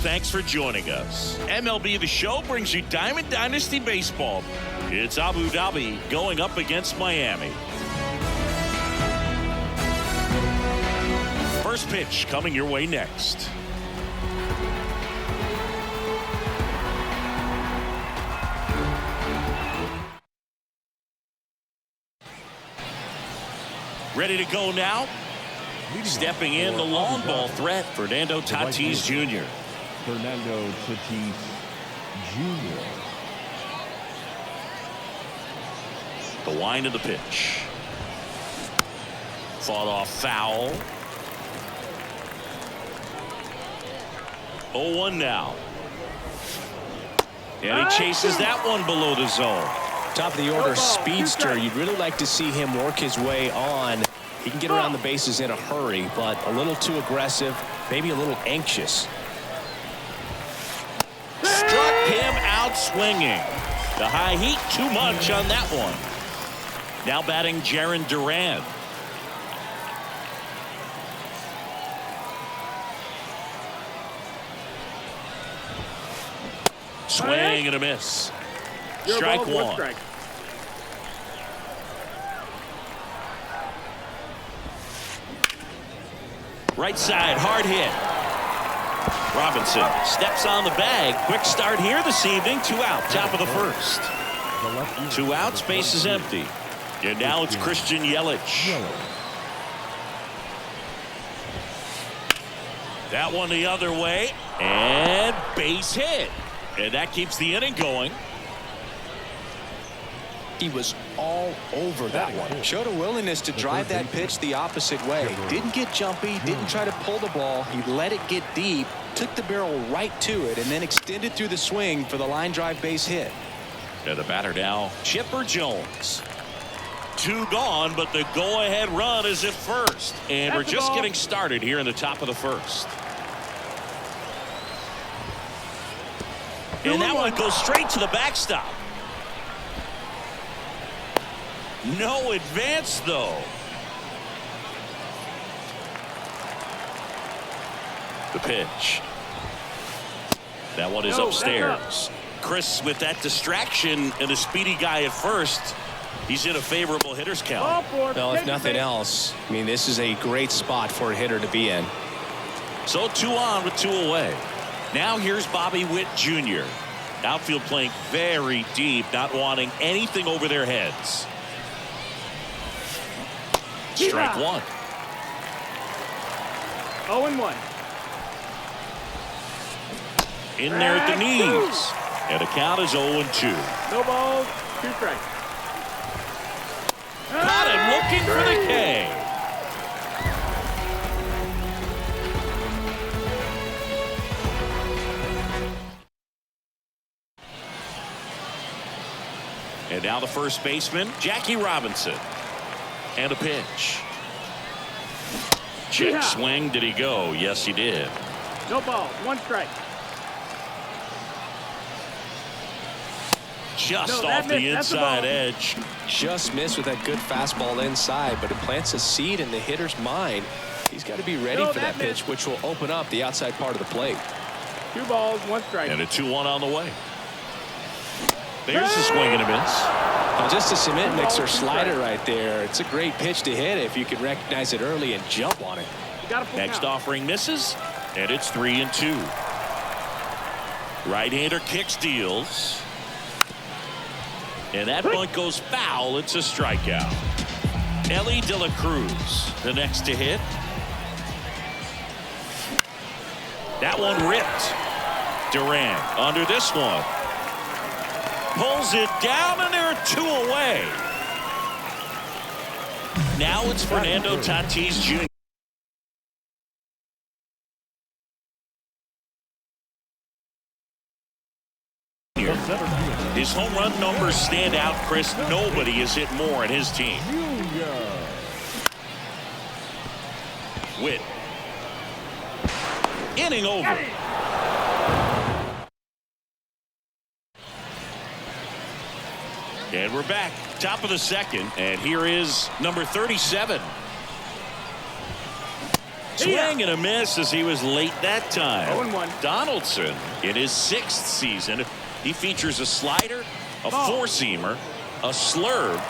thanks for joining us. MLB The Show brings you Diamond Dynasty Baseball. It's Abu Dhabi going up against Miami. First pitch coming your way next. Ready to go now. Stepping in the long ball threat, Fernando Tatis Jr. Fernando Tatis Jr. The wind of the pitch. Fought off foul. 0-1 now. And he chases that one below the zone. Top of the order speedster. You'd really like to see him work his way on. He can get around the bases in a hurry, but a little too aggressive, maybe a little anxious. Struck him out swinging. The high heat too much on that one. Now batting Jarren Duran. Swing and a miss. Strike one. Strike. Right side, hard hit. Robinson steps on the bag. Quick start here this evening. 2 out, top of the first. 2 outs, base is empty. And now it's Christian Yelich. That one the other way. And base hit. And that keeps the inning going. He was all over that one. Showed a willingness to drive that pitch the opposite way. Didn't get jumpy, didn't try to pull the ball. He let it get deep, took the barrel right to it, and then extended through the swing for the line drive base hit. And the batter now, Chipper Jones. 2 gone, but the go-ahead run is at first. And we're just getting started here in the top of the first. And that one goes straight to the backstop. No advance, though. The pitch. That one is upstairs. Chris, with that distraction and a speedy guy at first, he's in a favorable hitter's count. Well, if nothing else, I mean, this is a great spot for a hitter to be in. So 2 on with 2 away. Now here's Bobby Witt Jr. Outfield playing very deep, not wanting anything over their heads. Strike 1. 0-1. In there at the knees. And the count is 0-2. No balls, 2 strikes. Caught him looking for the K. And now the first baseman, Jackie Robinson. And a pitch. Check swing. Did he go? Yes, he did. No balls, 1 strike. Just off the inside edge. Just missed with that good fastball inside, but it plants a seed in the hitter's mind. He's got to be ready for that pitch, which will open up the outside part of the plate. 2 balls, 1 strike. And a 2-1 on the way. There's a swing and a miss. Now just a cement mixer slider right there. It's a great pitch to hit if you can recognize it early and jump on it. Next offering misses, and it's 3-2. Right-hander kicks, deals. And that bunt goes foul. It's a strikeout. Elly De La Cruz, the next to hit. That one ripped. Duran under this one. Pulls it down, and there are 2 away. Now it's Fernando Tatis Jr. His home run numbers stand out, Chris. Nobody has hit more in his team. Witt. Inning over. And we're back, top of the second, and here is number 37. Swing and a miss as he was late that time. 0-1. Donaldson in his 6th season. He features a slider, a four-seamer, a slurve,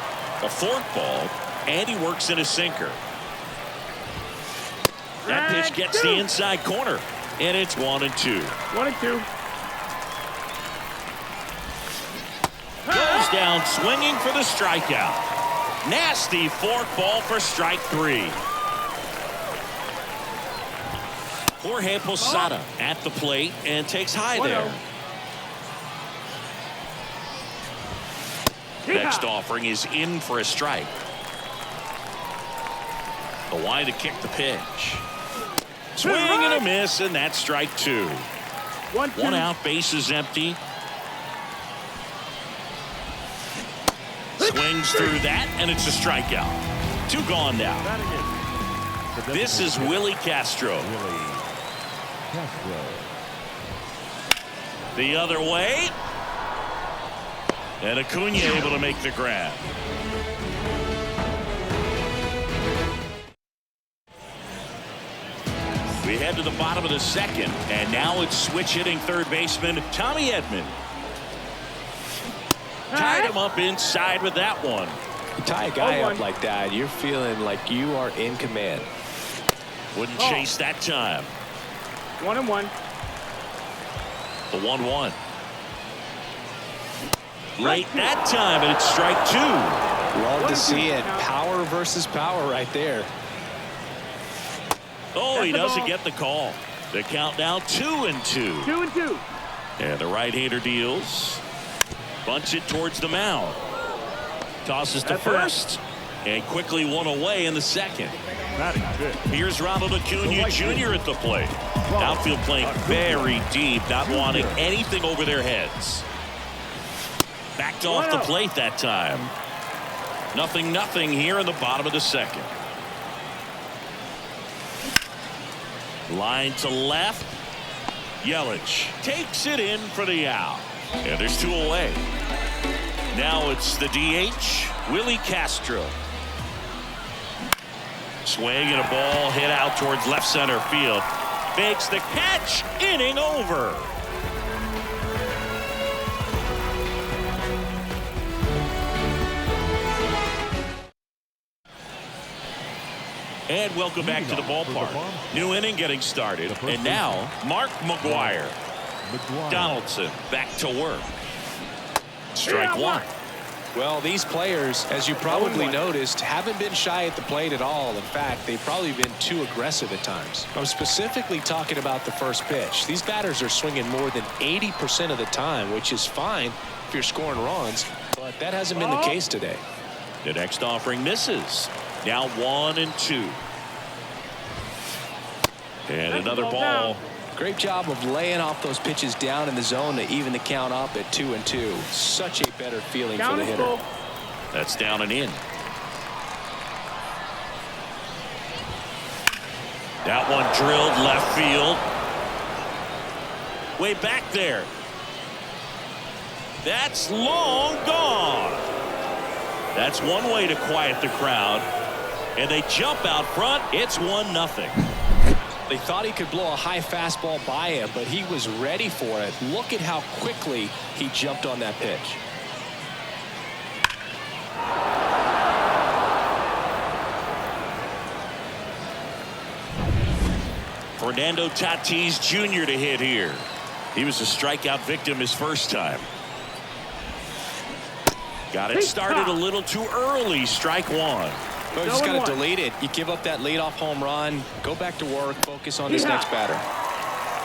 a forkball, and he works in a sinker. That pitch gets the inside corner, and it's 1-2. 1-2. Goes down swinging for the strikeout. Nasty forkball for strike 3. Jorge Posada at the plate and takes high there. Next offering is in for a strike. The line to kick the pitch. Swing and a miss, and that's strike 2. 1-2. 1 out, bases empty. Swings through that, and it's a strikeout. 2 gone now. This is Willie Castro. The other way. And Acuna able to make the grab. We head to the bottom of the 2nd, and now it's switch hitting third baseman Tommy Edman. Tied him up inside with that one. You tie a guy up like that, you're feeling like you are in command. Wouldn't chase that time. 1-1. The 1-1. Late that time, and it's strike 2. Love to see it. Power versus power right there. Oh, he doesn't get the call. The count now 2-2. 2-2. And the right-hander deals. Bunts it towards the mound. Tosses to first. And quickly one away in the 2nd. Here's Ronald Acuna Jr. at the plate. Outfield playing very deep, not wanting anything over their heads. Backed off the plate that time. 0-0 here in the bottom of the 2nd. Line to left. Yelich takes it in for the out. And there's 2 away. Now it's the DH, Willie Castro. Swing and a ball hit out towards left center field. Makes the catch. Inning over. And welcome back to the ballpark. New inning getting started. And now, Mark McGwire. Donaldson back to work. Strike 1. Well, these players, as you probably noticed, haven't been shy at the plate at all. In fact, they've probably been too aggressive at times. I'm specifically talking about the first pitch. These batters are swinging more than 80% of the time, which is fine if you're scoring runs, but that hasn't been the case today. The next offering misses. Now 1-2. And another ball. Great job of laying off those pitches down in the zone to even the count up at 2-2. Such a better feeling for the hitter. That's down and in. That one drilled left field. Way back there. That's long gone. That's one way to quiet the crowd. And they jump out front. It's 1-0. They thought he could blow a high fastball by him, but he was ready for it. Look at how quickly he jumped on that pitch. Fernando Tatis Jr. to hit here. He was a strikeout victim his first time. Got it started a little too early. Strike 1. Well, you just got to delete it. You give up that leadoff home run. Go back to work. Focus on this next batter.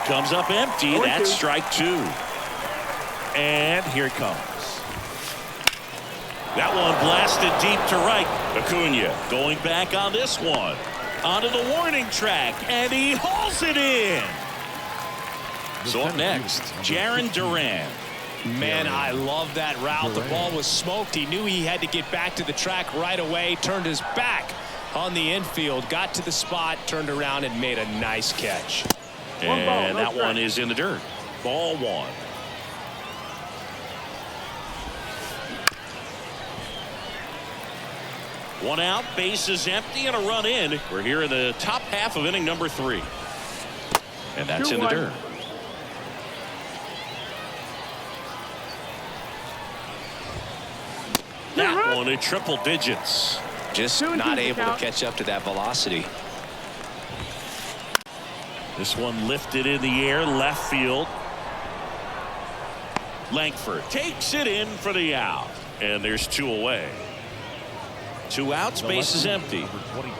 Comes up empty. That's strike 2. And here it comes. That one blasted deep to right. Acuna going back on this one. Onto the warning track. And he hauls it in. So up next, Jarren Duran. Man, I love that route. The ball was smoked. He knew he had to get back to the track right away. Turned his back on the infield. Got to the spot. Turned around and made a nice catch. And that one is in the dirt. Ball 1. One out, bases empty, and a run in. We're here in the top half of inning number 3. And that's in the 2-1. dirt. That one in triple digits. Just 2-2 not able to count. catch up to that velocity. This one lifted in the air, left field. Langford takes it in for the out. And there's 2 away. 2 outs, base is empty.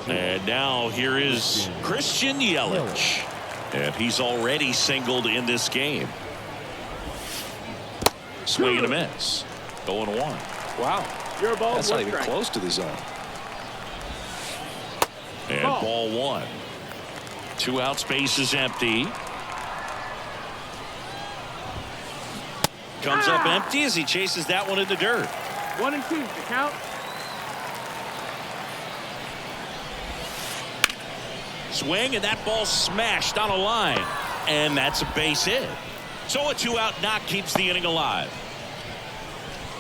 And now here is Christian Yelich. And he's already singled in this game. Swing and a miss. 0-1. Wow. You're a ball. That's one not even strike. close to the zone. And Ball. ball 1. 2 outs, base is empty. Comes up empty as he chases that one in the dirt. 1 and 2. The count. Swing, and that ball smashed on a line. And that's a base hit. So a 2-out knock keeps the inning alive.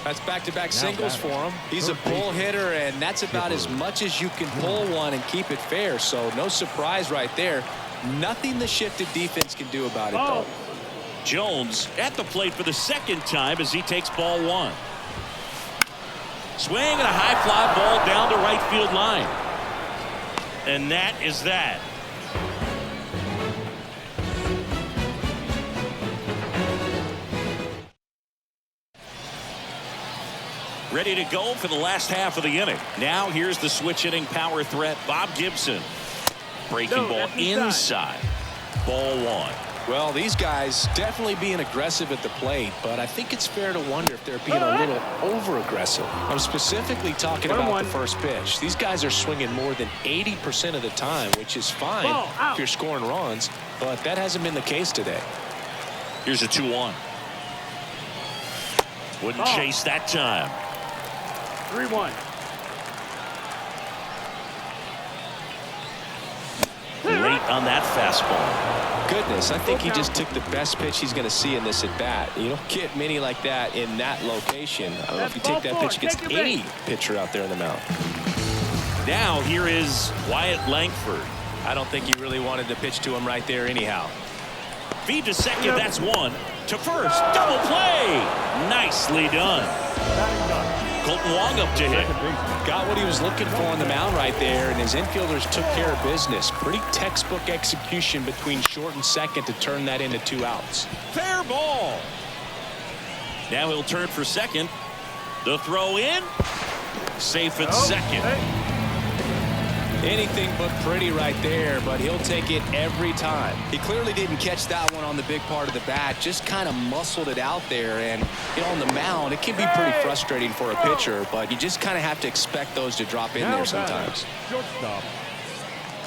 That's back-to-back singles for him. He's a pull hitter, and that's about as much as you can pull one and keep it fair. So no surprise right there. Nothing the shifted defense can do about it, though. Jones at the plate for the second time as he takes ball 1. Swing and a high fly ball down the right field line. And that is that. Ready to go for the last half of the inning. Now here's the switch hitting power threat, Bob Gibson. Breaking No, ball that's inside. Ball 1. Well, these guys definitely being aggressive at the plate, but I think it's fair to wonder if they're being a little over-aggressive. I'm specifically talking about the first pitch. These guys are swinging more than 80% of the time, which is fine Ball, out. if you're scoring runs, but that hasn't been the case today. Here's a 2-1. Wouldn't Ball. chase that time. 3-1. Late on that fastball. Goodness, I think he just took the best pitch he's going to see in this at-bat. You don't get many like that in that location. I don't know if you take that pitch against any pitcher out there in the mound. Now here is Wyatt Langford. I don't think he really wanted to pitch to him right there anyhow. Feed to second, that's 1. To first, double play. Nicely done. Colton Wong up to hit. Got what he was looking for on the mound right there, and his infielders took care of business. Pretty textbook execution between short and second to turn that into 2 outs. Fair ball. Now he'll turn for second. The throw in. Safe at second. Anything but pretty right there, but he'll take it every time. He clearly didn't catch that one on the big part of the bat, just kind of muscled it out there. And you know, on the mound, it can be pretty frustrating for a pitcher, but you just kind of have to expect those to drop in there sometimes. Shortstop.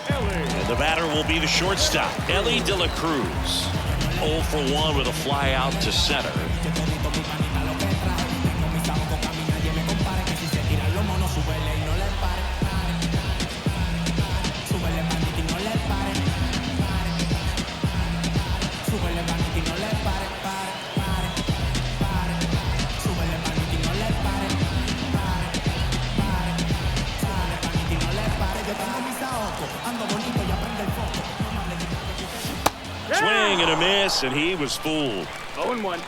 And the batter will be the shortstop, Elly De La Cruz. 0 for 1 with a fly out to center. Swing and a miss, and he was fooled. 0-1.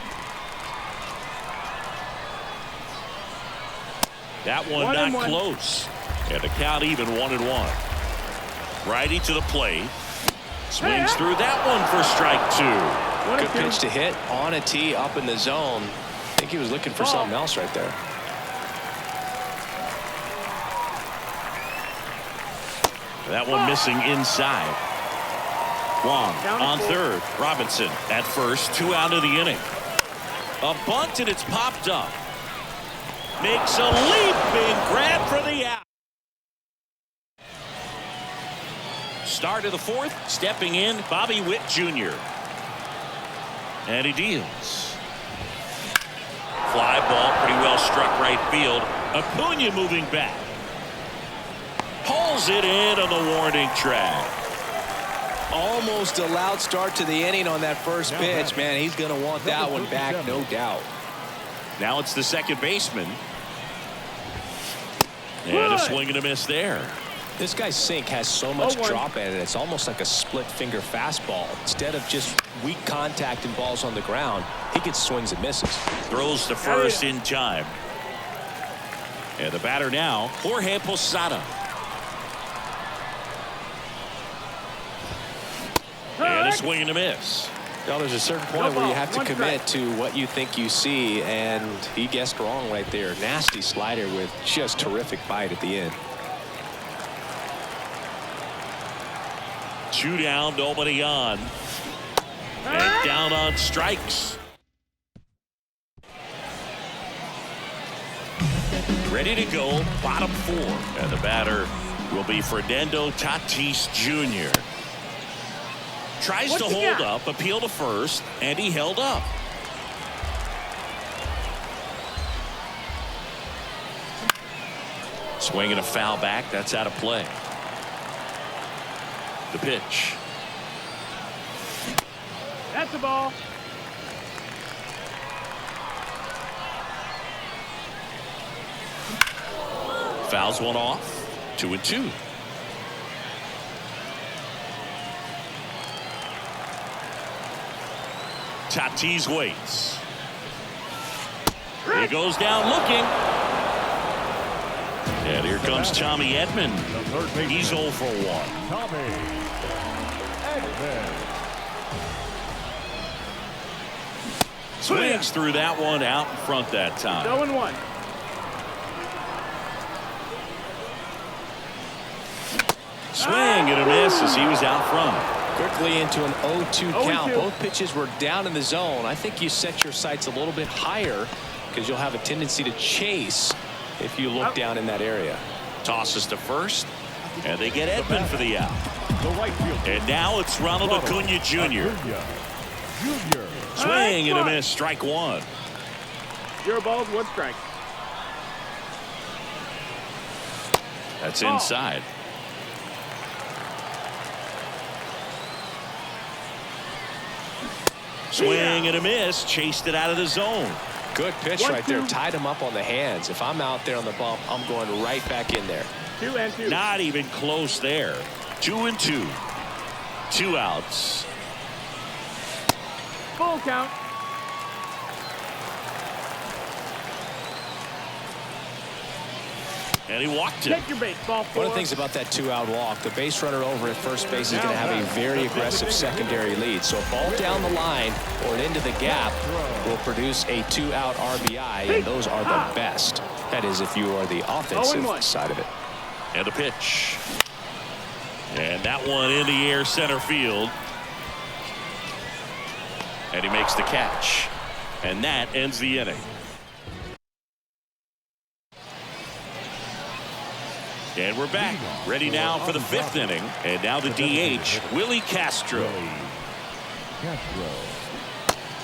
That one not 1-1. close. And the count even 1-1. Righty to the plate. Swings through that one for strike 2. Good pitch to hit on a tee up in the zone. I think he was looking for something else right there. That one missing inside. Wong on third. Robinson at first. 2 out of the inning. A bunt, and it's popped up. Makes a leaping grab for the out. Start of the 4th. Stepping in, Bobby Witt Jr. And he deals. Fly ball, pretty well struck right field. Acuna moving back. Pulls it in on the warning track. Almost a loud start to the inning on that first pitch. Man, he's going to want that one back, no doubt. Now it's the second baseman. And a swing and a miss there. This guy's sink has so much 0-1. drop in it. It's almost like a split finger fastball. Instead of just weak contact and balls on the ground, he gets swings and misses. Throws to first in time. And the batter now, Jorge Posada. And a swing and a miss. Well, there's a certain point where you have to commit to what you think you see, and he guessed wrong right there. Nasty slider with just terrific bite at the end. 2 down, nobody on. And down on strikes. Ready to go, bottom 4. And the batter will be Fernando Tatis Jr. Tries to hold up, appeal to first, and he held up. Swinging a foul back, that's out of play. The pitch. That's the ball. Fouls one off. 2-2. Tatis waits. He goes down looking. And here comes Tommy Edman. He's 0 for 1. Tommy Edman. Swings through that one out in front that time. 0-1. Swing and a miss as he was out front. Quickly into an 0-2 count. 0-2. Both pitches were down in the zone. I think you set your sights a little bit higher because you'll have a tendency to chase if you look down in that area. Tosses to first, and they get Edman for the out. The right fielder. And now it's Ronald Acuna Jr. Junior. Swing and a miss, strike 1. 0 balls, 1 strike. That's Ball. inside. Swing and a miss, chased it out of the zone. Good pitch 1-2. right there. Tied him up on the hands. If I'm out there on the bump, I'm going right back in there. 2-2. Not even close there. 2-2. 2 outs. Full count. And he walked it. Take your base, ball 4. One of the things about that 2-out walk, the base runner over at first base is going to have a very aggressive secondary lead. So a ball down the line or into the gap will produce a 2-out RBI, and those are the best. That is, if you are the offensive 0-1. side of it. And a pitch. And that one in the air center field. And he makes the catch. And that ends the inning. And we're back. Ready now for the 5th inning. And now the DH, Willie Castro. Castro.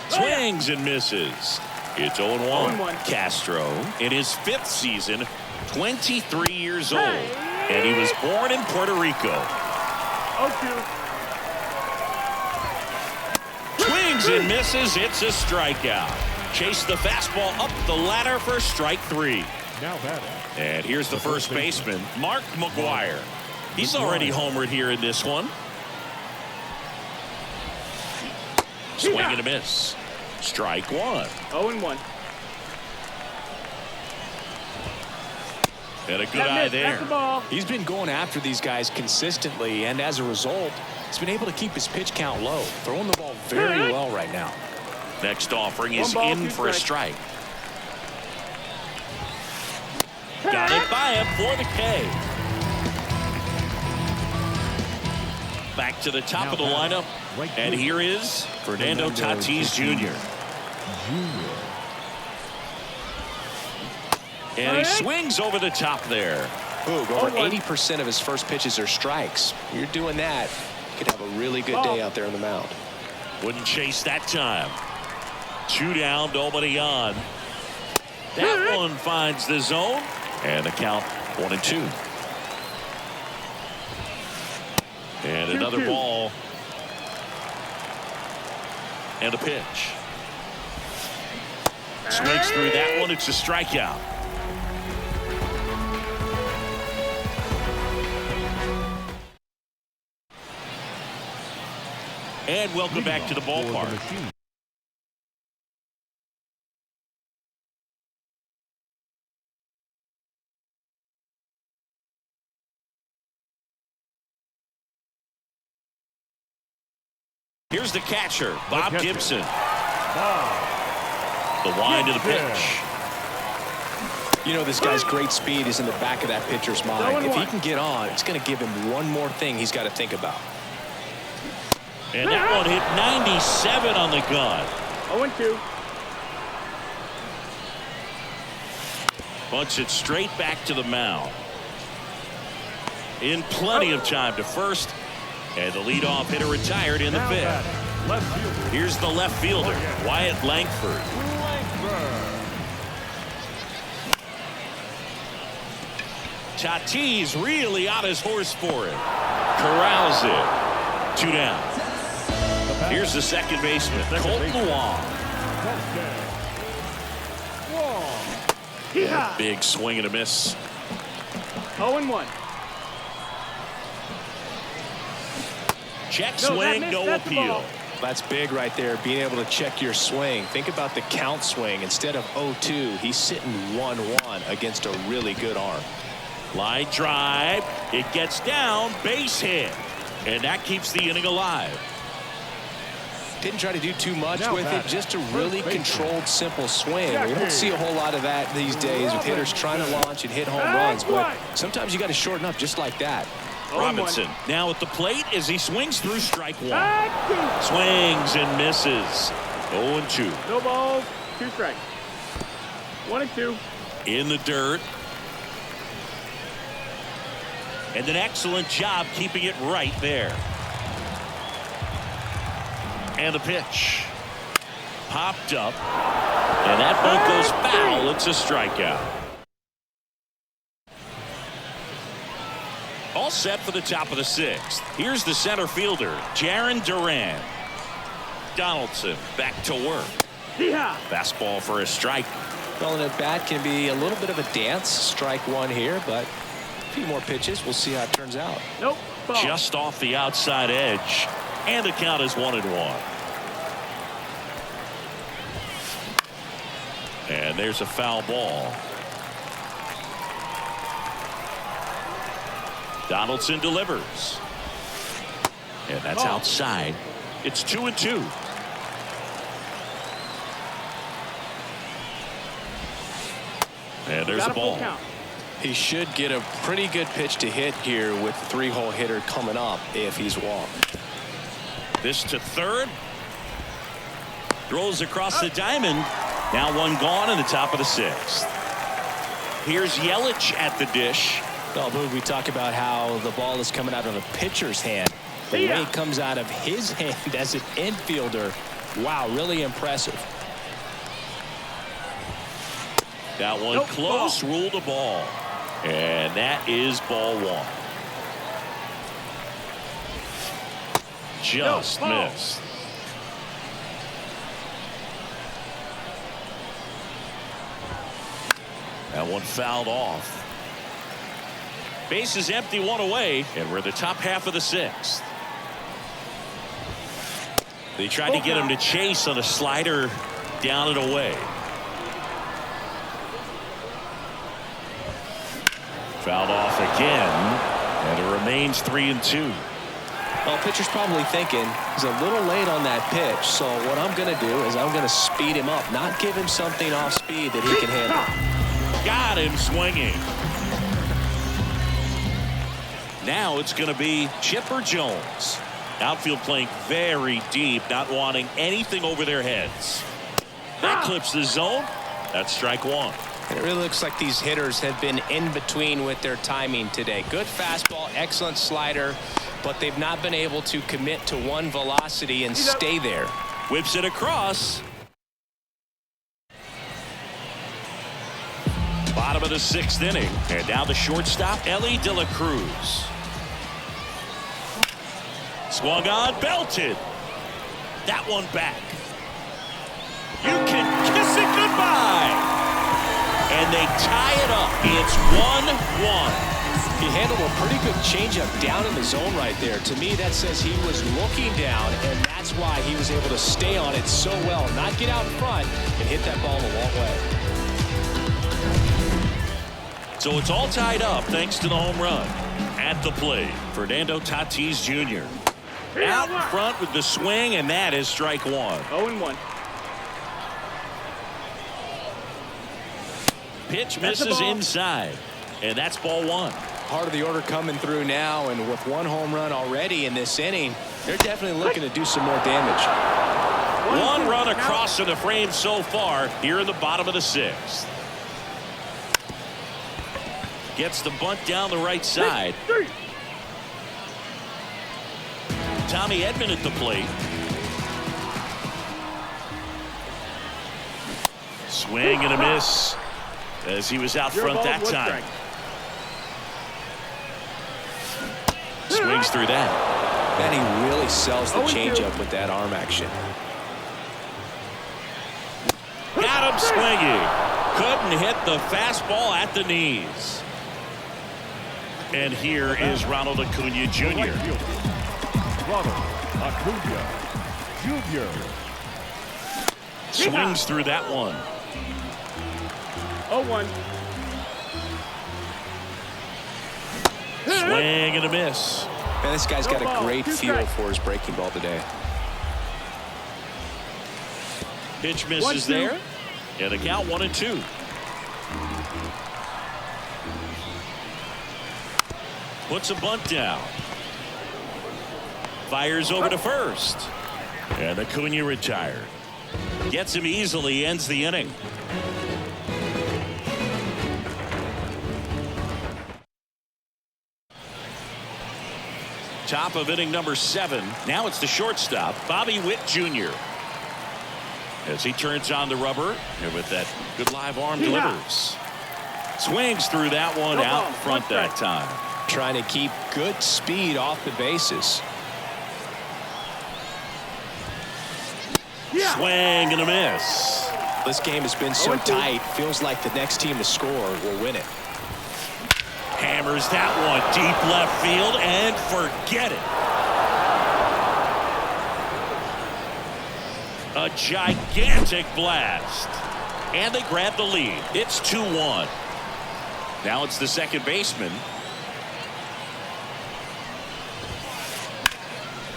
Swings and misses. It's 0-1. 0-1. Castro in his 5th season, 23 years old. And he was born in Puerto Rico. 0-2. Swings and misses. It's a strikeout. Chase the fastball up the ladder for strike 3. Now batting. And here's the first baseman, Mark McGwire. He's already homered here in this one. Swing and a miss. Strike 1. 0-1. And a good That eye miss, there. that's the ball. He's been going after these guys consistently, and as a result, he's been able to keep his pitch count low. Throwing the ball very well right now. Next offering is 1 ball, in 2 for a strikes. strike. Got it by him for the K. Back to the top of the lineup. And here is Fernando Tatis Jr. And he swings over the top there. Boog, over 80% of his first pitches are strikes. You're doing that, you could have a really good day out there on the mound. Wouldn't chase that time. 2 down, nobody on. That one finds the zone. And the count 1-2. And another 2-2. ball. And a pitch. Swings through that one. It's a strikeout. And welcome back to the ballpark. Here's the catcher, Bob Gibson. The wind of the pitch. You know, this guy's great speed is in the back of that pitcher's mind. If he can get on, it's going to give him one more thing he's got to think about. And that one hit 97 on the gun. 0-2. Bunts it straight back to the mound. In plenty of time to first. And the leadoff hitter retired in the fifth. Here's the left fielder, Wyatt Langford. Tatis really on his horse for it. Corrals it. 2 down. Here's the second baseman, Colton Wong. Big swing and a miss. 0-1. Check swing, no appeal. That's big right there, being able to check your swing. Think about the count swing. Instead of 0-2, he's sitting 1-1 against a really good arm. Line drive. It gets down, base hit. And that keeps the inning alive. Didn't try to do too much with it, just a really controlled, simple swing. We don't see a whole lot of that these days with hitters trying to launch and hit home runs, but sometimes you got to shorten up just like that. Robinson now at the plate as he swings through strike one. Swings and misses. 0-2. No balls, 2 strikes. 1-2. In the dirt. And an excellent job keeping it right there. And the pitch. Popped up. And that ball goes foul. It's a strikeout. All set for the top of the 6th. Here's the center fielder, Jarren Duran. Donaldson back to work. Fastball for a strike. Well, an at bat can be a little bit of a dance. Strike one here, but a few more pitches. We'll see how it turns out. Nope. Ball. Just off the outside edge. And the count is 1-1. And there's a foul ball. Donaldson delivers. And that's outside. It's 2-2. And there's a ball. He should get a pretty good pitch to hit here with the 3-hole hitter coming up if he's walked. This to third. Throws across the diamond. Now one gone in the top of the 6th. Here's Yelich at the dish. Well, we talk about how the ball is coming out of a pitcher's hand. The way it comes out of his hand as an infielder. Wow, really impressive. That one close, ruled a ball. And that is ball 1. Just missed. That one fouled off. Base is empty, 1 away, and we're in the top half of the 6th. They tried to get him to chase on a slider down and away. Fouled off again, and it remains 3-2. Well, pitcher's probably thinking he's a little late on that pitch, so what I'm going to do is I'm going to speed him up, not give him something off speed that he can handle. Got him swinging. Now it's going to be Chipper Jones. Outfield playing very deep, not wanting anything over their heads. That clips the zone. That's strike 1. And it really looks like these hitters have been in between with their timing today. Good fastball, excellent slider, but they've not been able to commit to one velocity and stay there. Whips it across. Bottom of the 6th inning. And now the shortstop, Elly De La Cruz. Swung on, belted. That one back. You can kiss it goodbye. And they tie it up. It's 1-1. He handled a pretty good changeup down in the zone right there. To me, that says he was looking down, and that's why he was able to stay on it so well, not get out in front, and hit that ball a long way. So it's all tied up thanks to the home run. At the plate, Fernando Tatis Jr. Out in front with the swing, and that is strike one. 0-1. Pitch misses inside, and that's ball one. Part of the order coming through now, and with one home run already in this inning, they're definitely looking to do some more damage. One run across in the frame so far here in the bottom of the sixth. Gets the bunt down the right side. Tommy Edman at the plate. Swing and a miss as he was out front that time. Swings through that. And he really sells the changeup with that arm action. Got him swinging. Couldn't hit the fastball at the knees. And here is Ronald Acuna Jr. Ronald Acuna Jr. Swings through that one. 0-1. Swing and a miss. Man, this guy's got a great feel for his breaking ball today. Pitch misses there. And the count 1-2. Puts a bunt down. Fires over to first. And Acuna retired. Gets him easily, ends the inning. Top of inning number 7. Now it's the shortstop, Bobby Witt Jr. As he turns on the rubber, and with that good live arm delivers. Swings through that one out front that time. Trying to keep good speed off the bases. Swing and a miss. This game has been so tight, feels like the next team to score will win it. Hammers that one deep left field and forget it. A gigantic blast. And they grab the lead. It's 2-1. Now it's the second baseman.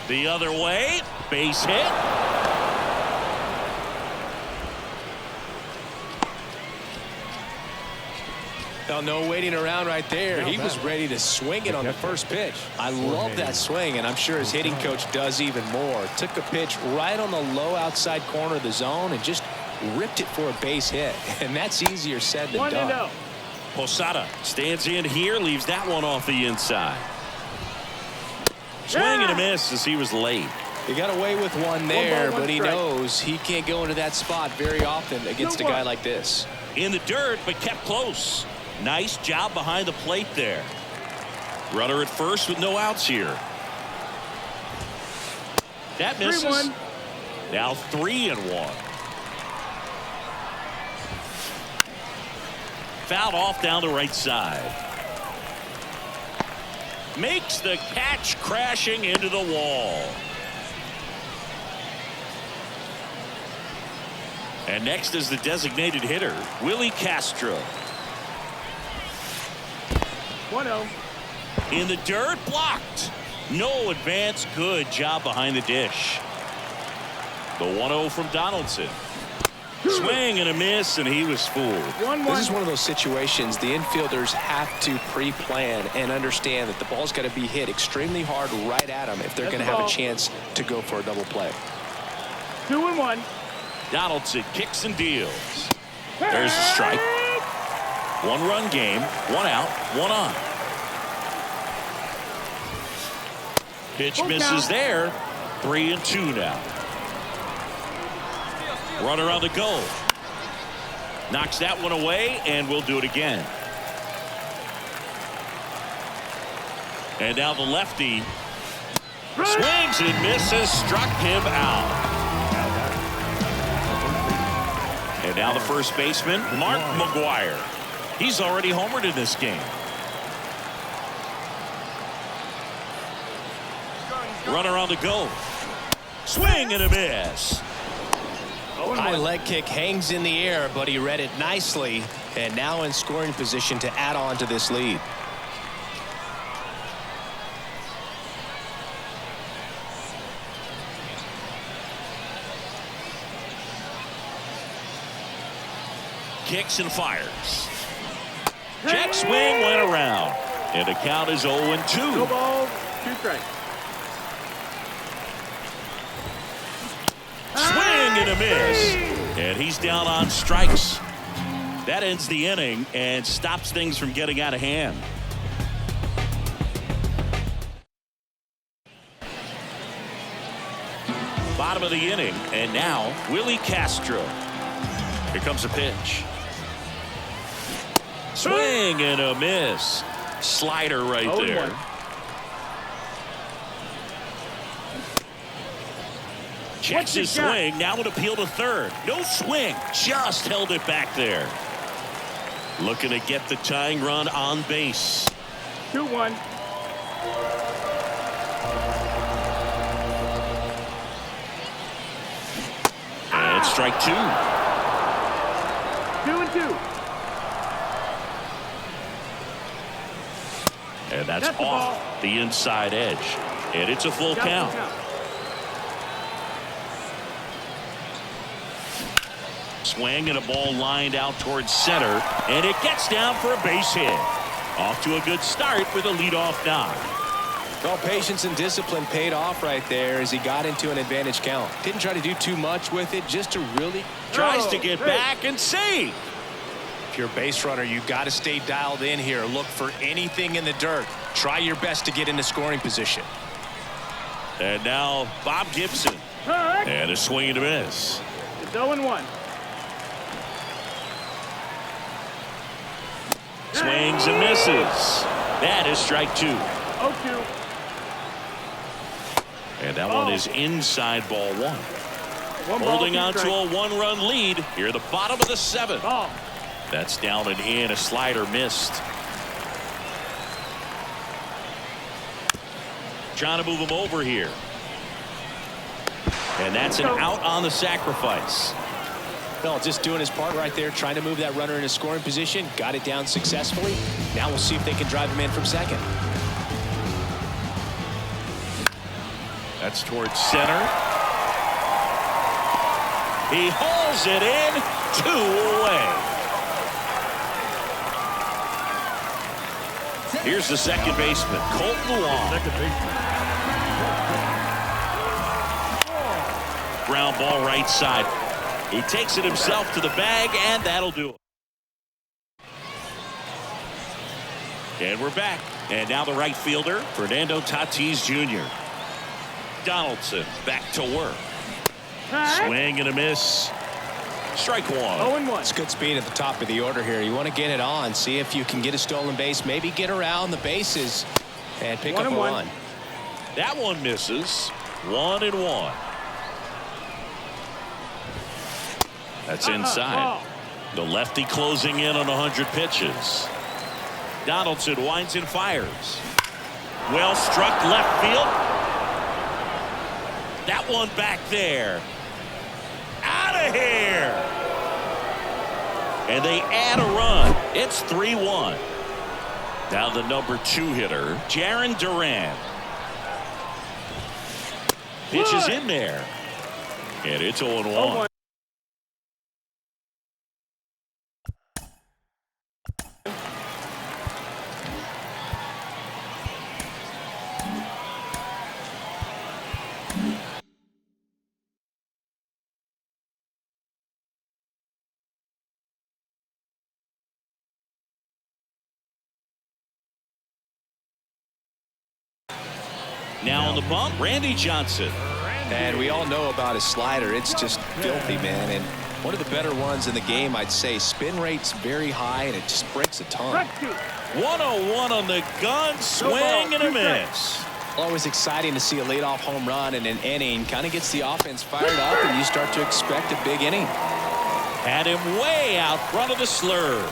The other way. Base hit. Now, no waiting around right there. He was ready to swing it on the first pitch. I love that swing, and I'm sure his hitting coach does even more. Took a pitch right on the low outside corner of the zone and just ripped it for a base hit. And that's easier said than done. 1-0. Posada stands in here, leaves that one off the inside. Swing and a miss as he was late. He got away with one there, but he knows he can't go into that spot very often against a guy like this. In the dirt, but kept close. Nice job behind the plate there. Runner at first with no outs here. That misses. 3-1. Now 3-1. Fouled off down the right side. Makes the catch, crashing into the wall. And next is the designated hitter, Willie Castro. 1-0. In the dirt, blocked. No advance. Good job behind the dish. The 1-0 from Donaldson. Swing and a miss, and he was fooled. 1-1. This is one of those situations the infielders have to pre-plan and understand that the ball's got to be hit extremely hard right at them if they're going to have a chance to go for a double play. 2-1. Donaldson kicks and deals. There's a strike. 1-run game, 1 out, 1 on. Pitch misses there. 3-2 now. Runner on the go. Knocks that one away, and we'll do it again. And now the lefty swings and misses, struck him out. And now the first baseman, Mark McGwire. He's already homered in this game. Runner on the go. Swing and a miss. High leg kick hangs in the air, but he read it nicely, and now in scoring position to add on to this lead. Kicks and fires. Jet swing went around, and the count is 0-2. No balls, 2 strikes. Swing and a miss, and he's down on strikes. That ends the inning and stops things from getting out of hand. Bottom of the inning, and now Willie Castro. Here comes a pitch. Swing and a miss. Slider right there. 0-1. Checks his swing. Now an appeal to third. No swing. Just held it back there. Looking to get the tying run on base. 2-1. And it's strike 2. 2-2. And that's off the inside edge. And it's a full count. Swing and a ball lined out towards center. And it gets down for a base hit. Off to a good start with a leadoff knock. Well, patience and discipline paid off right there as he got into an advantage count. Didn't try to do too much with it, just to really Tries to get back and save. If you're a base runner, you got to stay dialed in here. Look for anything in the dirt. Try your best to get into scoring position. And now Bob Gibson. And a swing and a miss. It's 0-1. Swings and misses. That is strike 2. 0-2. And that one is inside ball 1. Holding on to a 1-run lead here, the bottom of the 7th. Ball. That's down and in. A slider missed. Trying to move him over here. And that's an out on the sacrifice. Well, just doing his part right there, trying to move that runner into scoring position. Got it down successfully. Now we'll see if they can drive him in from second. That's towards center. He hauls it in. 2 away. Here's the second baseman, Colton Wong. Second baseman. Ground ball right side. He takes it himself to the bag, and that'll do it. And we're back. And now the right fielder, Fernando Tatis Jr. Donaldson back to work. Swing and a miss. Strike 1. 0-1. It's good speed at the top of the order here. You want to get it on, see if you can get a stolen base, maybe get around the bases and pick up a 1-1. run. That one misses. 1-1. That's inside. The lefty closing in on 100 pitches. Donaldson winds and fires. Well struck left field. That one back there. Out of here. And they add a run. It's 3-1. Now the number 2 hitter, Jarren Duran. Pitch is in there. And it's 0-1. Now on the bump, Randy Johnson. And we all know about his slider. It's just filthy, man. And one of the better ones in the game, I'd say. Spin rate's very high, and it just breaks a ton. 101 on the gun. Swing and a miss. Always exciting to see a leadoff home run in an inning. Kind of gets the offense fired up, and you start to expect a big inning. Had him way out front of the slurve.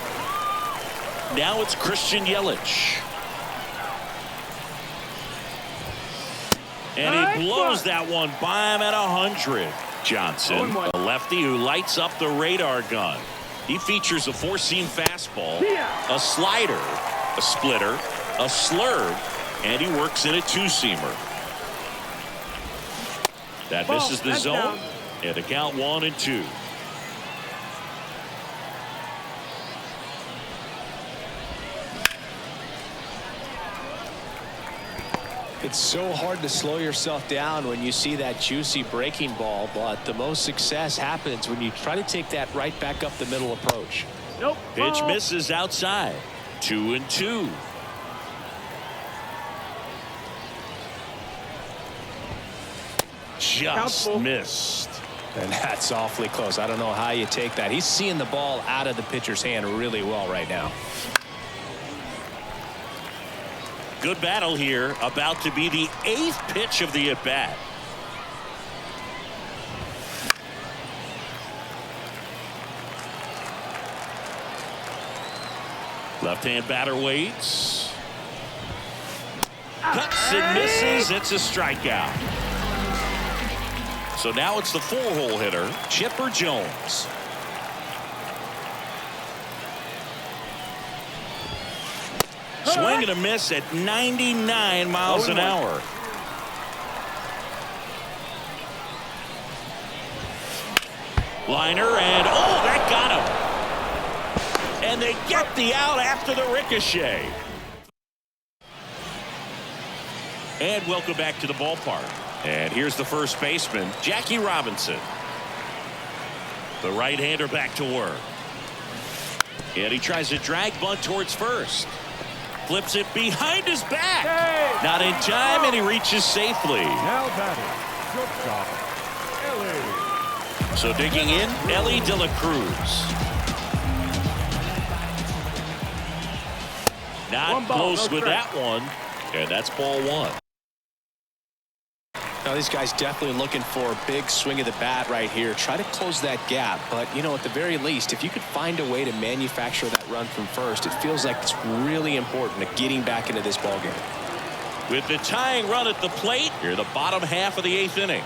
Now it's Christian Yelich. And he blows that one by him at 100. Johnson, a lefty who lights up the radar gun. He features a four-seam fastball, a slider, a splitter, a slurve, and he works in a two-seamer. That misses the zone, and the count 1-2. It's so hard to slow yourself down when you see that juicy breaking ball, but the most success happens when you try to take that right back up the middle approach. Nope. Pitch misses outside. 2-2. Just missed. And that's awfully close. I don't know how you take that. He's seeing the ball out of the pitcher's hand really well right now. Good battle here. About to be the 8th pitch of the at-bat. Left-hand batter waits. Cuts and misses. It's a strikeout. So now it's the 4-hole hitter, Chipper Jones. Swing and a miss at 99 miles an hour. Liner, and oh, that got him. And they get the out after the ricochet. And welcome back to the ballpark. And here's the first baseman, Jackie Robinson. The right-hander back to work. And he tries a drag bunt towards first. Flips it behind his back. Hey. Not in time, and he reaches safely. Now batting, shortstop, Ellie. So digging in, Ellie De La Cruz. Not close with that one, and that's ball 1. Now these guys definitely looking for a big swing of the bat right here. Try to close that gap, but you know, at the very least, if you could find a way to manufacture that run from first, it feels like it's really important to getting back into this ball game. With the tying run at the plate, here the bottom half of the 8th inning.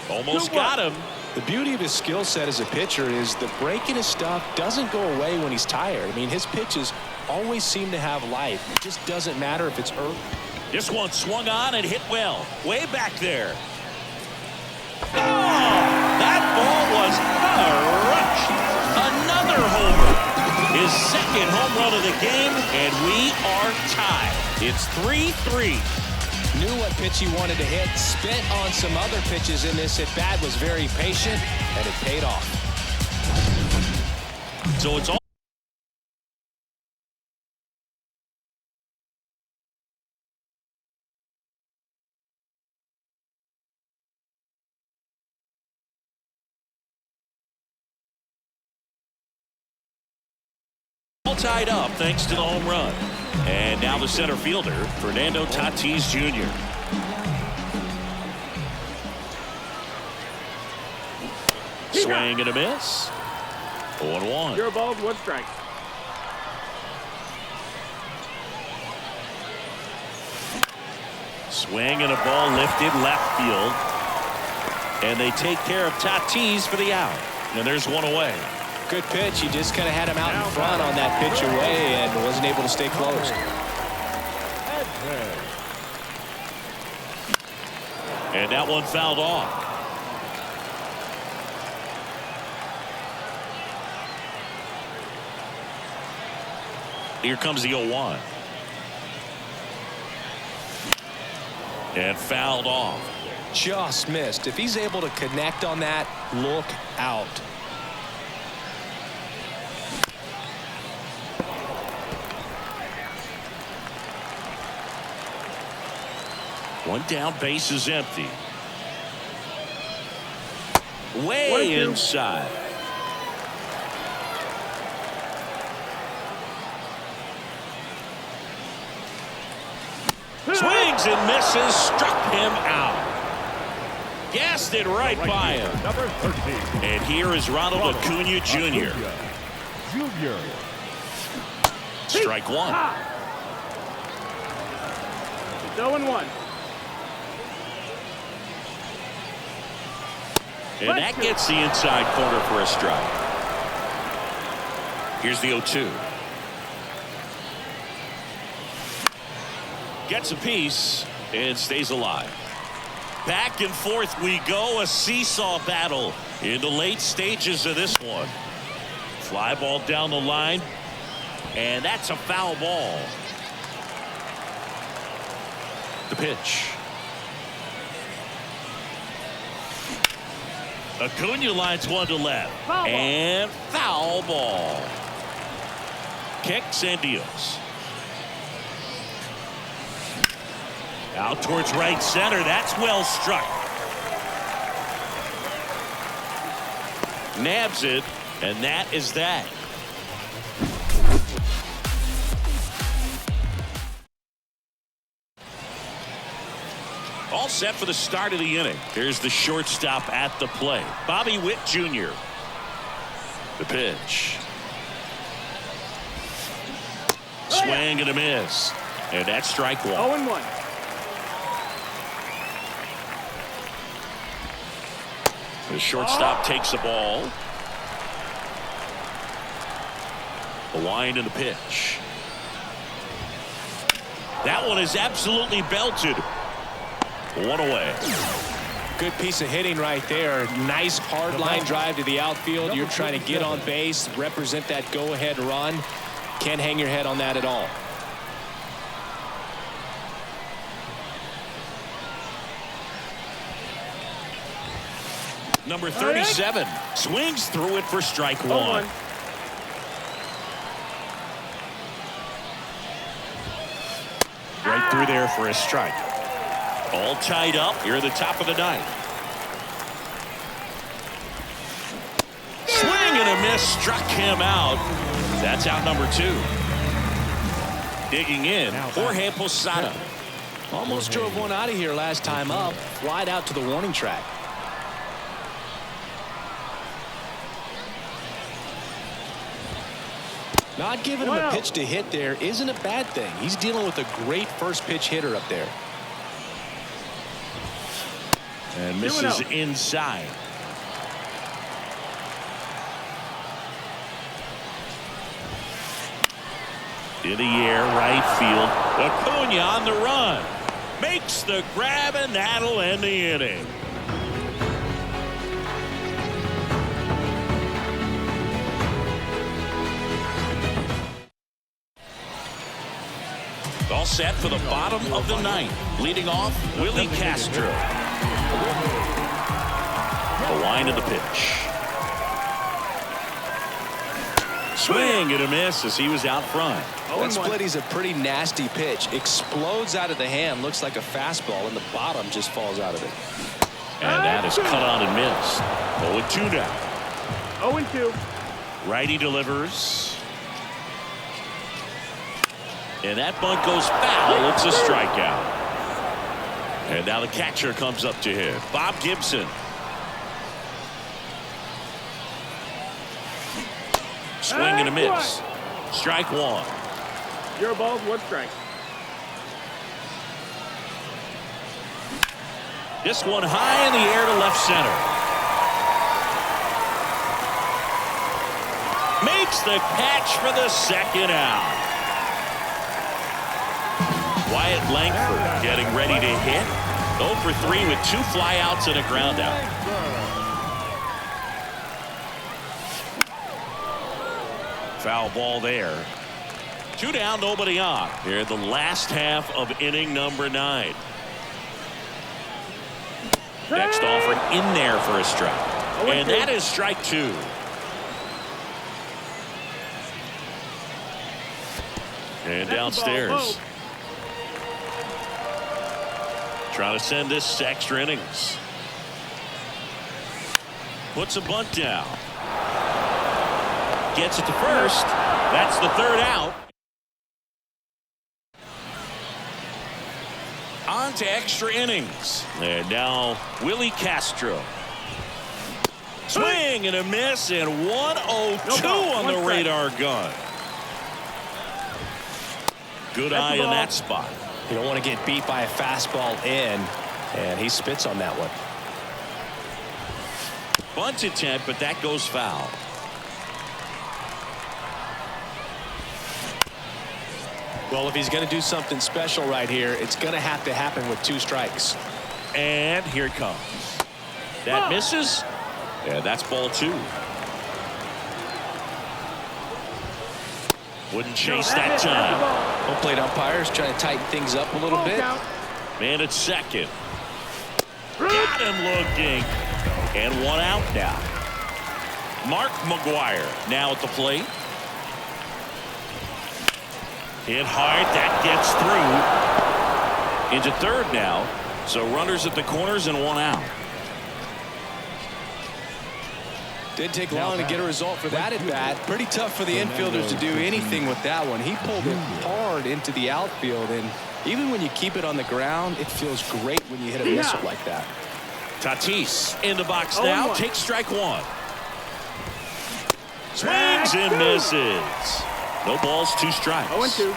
Almost got him. The beauty of his skill set as a pitcher is the break in his stuff doesn't go away when he's tired. I mean, his pitches always seem to have life. It just doesn't matter if it's early. This one swung on and hit well. Way back there. Oh, that ball was crushed. Another homer. His second home run of the game, and we are tied. It's 3-3. Knew what pitch he wanted to hit. Spent on some other pitches in this at-bat. Was very patient, and it paid off. So it's all tied up thanks to the home run. And now the center fielder, Fernando Tatis Jr. Swing and a miss. 0-1. Your ball, 1 strike. Swing and a ball lifted left field. And they take care of Tatis for the out. And there's one away. Good pitch. He just kind of had him out in front on that pitch away and wasn't able to stay close. And that one fouled off. Here comes the 0-1. And fouled off. Just missed. If he's able to connect on that, look out. One down, base is empty. Way inside. Swings and misses, struck him out. Gassed it right by him. Number 13. And here is Ronald Acuna Jr. Junior. Strike 1. It's 0-1. And that gets the inside corner for a strike. Here's the 0-2. Gets a piece and stays alive. Back and forth we go. A seesaw battle in the late stages of this one. Fly ball down the line. And that's a foul ball. The pitch. Acuna lines one to left. Foul ball. And foul ball. Kicks and deals. Out towards right center. That's well struck. Nabs it, and that is that. All set for the start of the inning. Here's the shortstop at the plate, Bobby Witt Jr. The pitch. Swing and a miss. And that's strike one. 0-1. The shortstop takes the ball. The wind and the pitch. That one is absolutely belted. One away. Good piece of hitting right there. Nice hard line drive to the outfield. You're trying to get on base, represent that go-ahead run. Can't hang your head on that at all. Number 37 swings through it for strike one. 0-1. Right through there for a strike. All tied up here at the top of the ninth. Swing and a miss, struck him out. That's out number 2. Digging in, Jorge Posada. Almost drove one out of here last time up. Flied out to the warning track. Not giving him a pitch to hit there isn't a bad thing. He's dealing with a great first pitch hitter up there. And misses inside. In the air, right field. Acuna on the run. Makes the grab, and that'll end the inning. All set for the bottom of the ninth. Leading off, Willie Castro. The line of the pitch. Swing and a miss as he was out front. That split is a pretty nasty pitch. Explodes out of the hand. Looks like a fastball, and the bottom just falls out of it. And that is cut on and missed. 0-2 now. 0-2. Righty delivers. And that bunt goes foul. It's a strikeout. And now the catcher comes up to hit. Bob Gibson. Swing and a miss. Strike one. 0 balls, 1 strike. This one high in the air to left center. Makes the catch for the second out. Wyatt Langford getting ready to hit. 0 for 3 with 2 flyouts and a ground out. Foul ball there. 2 down, nobody on. Here in the last half of inning number 9. Next offer in there for a strike. And that is strike 2. And downstairs. Trying to send this to extra innings. Puts a bunt down. Gets it to first. That's the 3rd out. On to extra innings. And now Willie Castro. Swing and a miss, and 1-0-2 on the radar gun. Good eye in that spot. You don't want to get beat by a fastball in, and he spits on that one. Bunt attempt, but that goes foul. Well, if he's going to do something special right here, it's going to have to happen with 2 strikes. And here it comes. That misses. Yeah, that's ball 2. Wouldn't chase that time. Home plate umpires trying to tighten things up a little bit. Man at second. Got him looking. And 1 out now. Mark McGwire now at the plate. Hit hard. That gets through. Into third now. So runners at the corners and 1 out. Didn't take long to get a result for that at bat. Pretty tough for the infielders to do anything with that one. He pulled it hard into the outfield, and even when you keep it on the ground, it feels great when you hit a missile like that. Tatis in the box now. Takes strike 1. Swings and misses. No balls, 2 strikes. 0-2.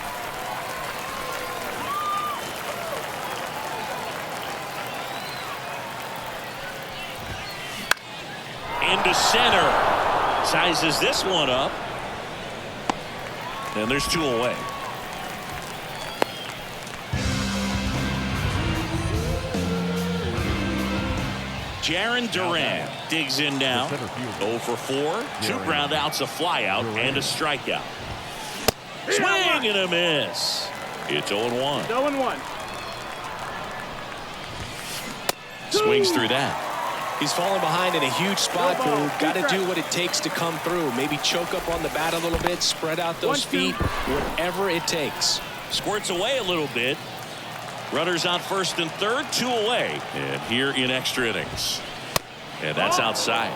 Into center. Sizes this one up. And there's 2 away. Jarren Duran digs in now. 0 for 4. 2 ground outs, a fly out, and a strikeout. Swing and a miss. It's 0-1. 0-1. Swings through that. He's falling behind in a huge spot, Boo. Got to do what it takes to come through. Maybe choke up on the bat a little bit, spread out those feet, whatever it takes. Squirts away a little bit. Runners on first and third, 2 away. And here in extra innings. And that's outside.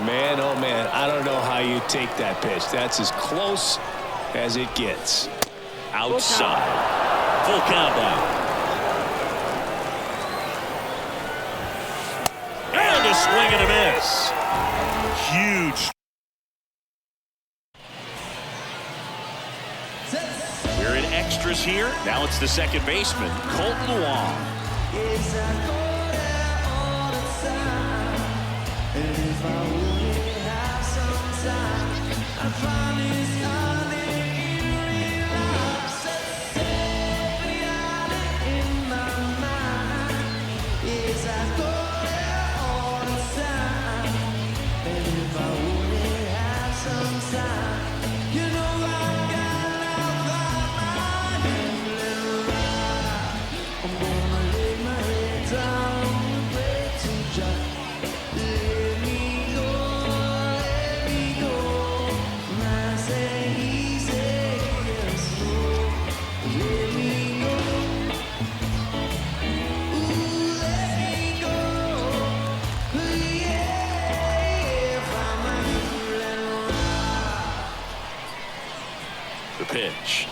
Man, oh man, I don't know how you take that pitch. That's as close as it gets. Outside. Full count now. And a swing and a miss. Huge. We're in extras here. Now it's the second baseman, Colton Wong. The pitch.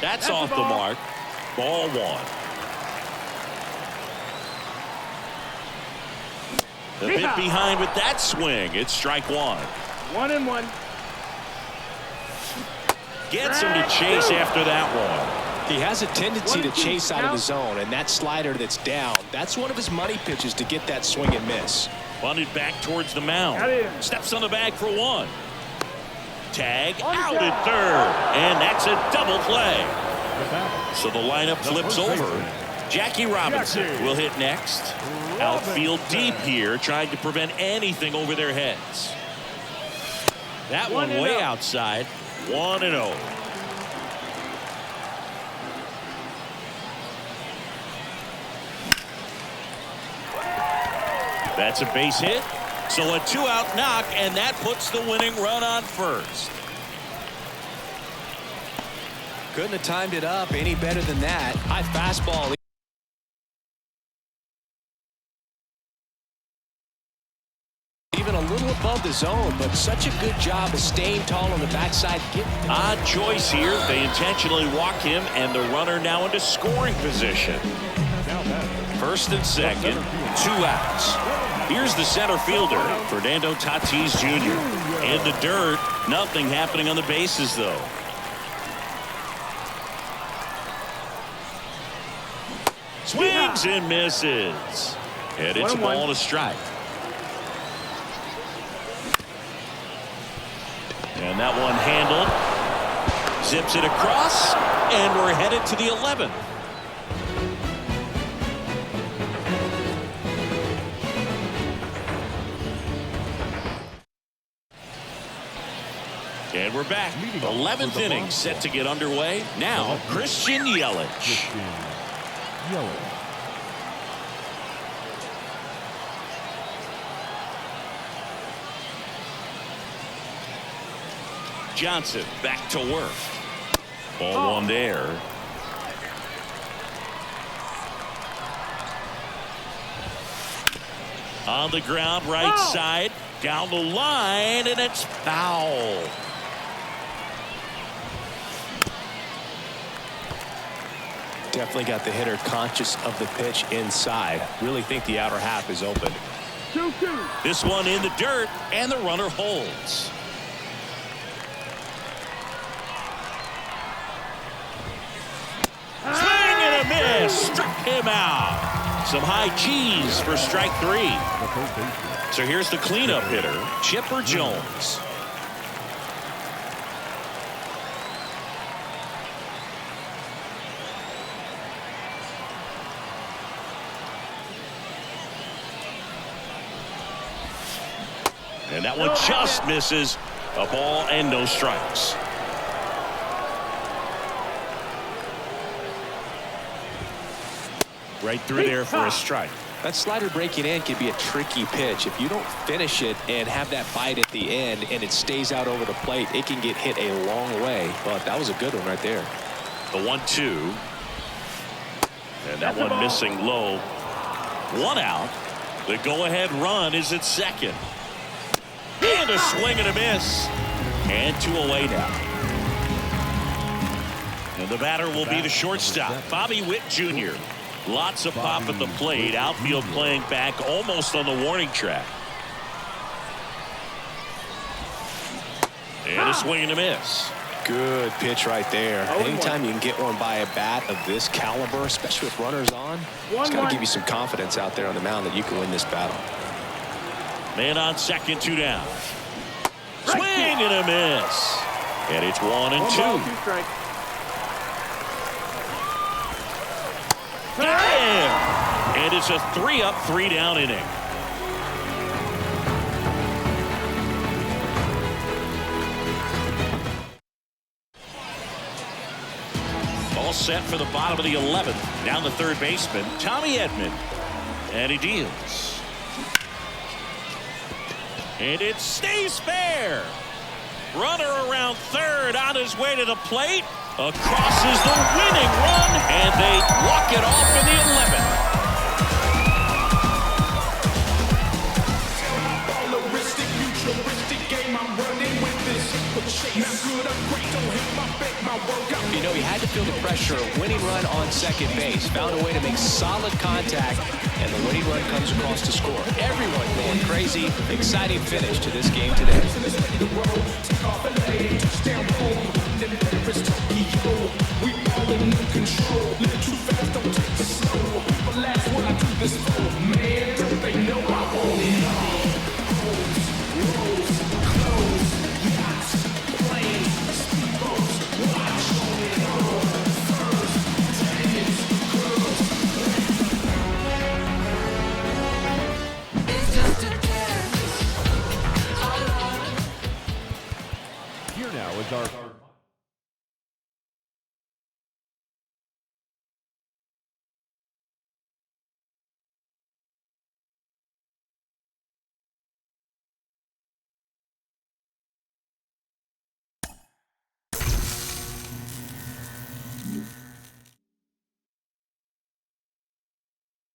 That's off the mark. Ball 1. The bit behind with that swing. It's strike 1. 1-1. Gets him to chase after that one. He has a tendency to chase out of the zone, and that slider that's down, that's one of his money pitches to get that swing and miss. Bunted back towards the mound. Steps on the bag for 1. Tag out at third, and that's a double play. So the lineup flips over. Jackie Robinson will hit next. Outfield deep here, trying to prevent anything over their heads. That one way outside. 1-0. That's a base hit. So a 2-out knock, and that puts the winning run on first. Couldn't have timed it up any better than that. High fastball. Even a little above the zone, but such a good job of staying tall on the backside. Odd choice here. They intentionally walk him, and the runner now into scoring position. First and second, 2 outs. Here's the center fielder, Fernando Tatis Jr. In the dirt, nothing happening on the bases, though. Swings and misses. And it's a ball and a strike. And that one handled. Zips it across, and we're headed to the 11th. And we're back. 11th inning set to get underway. Now, Christian Yelich. Christian Yelich. Johnson back to work. Ball one there. On the ground, right side. Down the line, and it's foul. Definitely got the hitter conscious of the pitch inside. Really think the outer half is open. 2-2. This one in the dirt, and the runner holds. Swing and a miss. Struck him out. Some high cheese for strike 3. The third baseman. So here's the cleanup hitter, Chipper Jones. And that one just misses. A ball and no strikes. Right through there for a strike. That slider breaking in can be a tricky pitch. If you don't finish it and have that bite at the end and it stays out over the plate, it can get hit a long way. But that was a good one right there. The 1-2. And that one missing low. One out. The go-ahead run is at second. And a swing and a miss. And 2 away now. And the batter will be the shortstop, Bobby Witt Jr. Lots of pop at the plate. Outfield playing back almost on the warning track. And a swing and a miss. Good pitch right there. Anytime you can get one by a bat of this caliber, especially with runners on, it's got to give you some confidence out there on the mound that you can win this battle. Man on second, 2 down. Swing and a miss. And it's 1 and 2. 2 strikes. Got him. And it's a 3-up, 3-down inning. All set for the bottom of the 11th. Down the third baseman, Tommy Edman. And he deals. And it stays fair. Runner around third on his way to the plate. Across is the winning run, and they walk it off in the 11th. You know, he had to feel the pressure. A winning run on second base. Found a way to make solid contact, and the winning run comes across to score. Everyone going crazy. Exciting finish to this game today. Here now is our